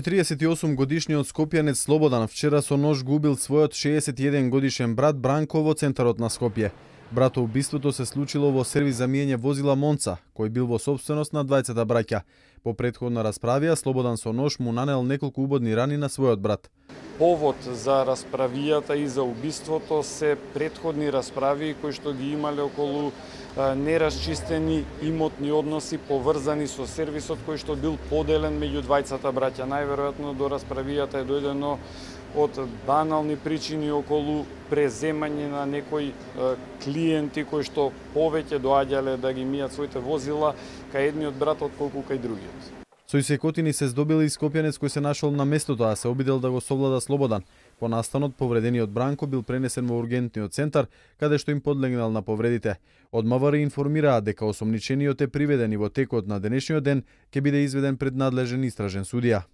48-годишниот скопјанец Слободан вчера со нож губил својот 61 годишен брат Бранко во центарот на Скопје. Братоубиството се случило во сервис за миење возила Монца, кој бил во сопственост на двајцата браќа. По претходна расправија, Слободан со нож му нанел неколку убодни рани на својот брат. Повод за расправијата и за убиството се претходни расправи кои што ги имале околу нерасчистени имотни односи поврзани со сервисот кој што бил поделен меѓу двајцата браќа. Најверојатно до расправијата е дојдено од банални причини околу преземање на некои клиенти кои што повеќе доаѓале да ги мијат своите возила кај едниот брат отколку кај другиот. Со исекотини се здобил и скопјанец кој се нашол на местото, а се обидел да го совлада Слободан. По настанот, повредениот Бранко бил пренесен во ургентниот центар, каде што им подлегнал на повредите. Од МВР информираат дека осомничениот е приведен и во текот на денешниот ден ќе биде изведен пред надлежен истражен судија.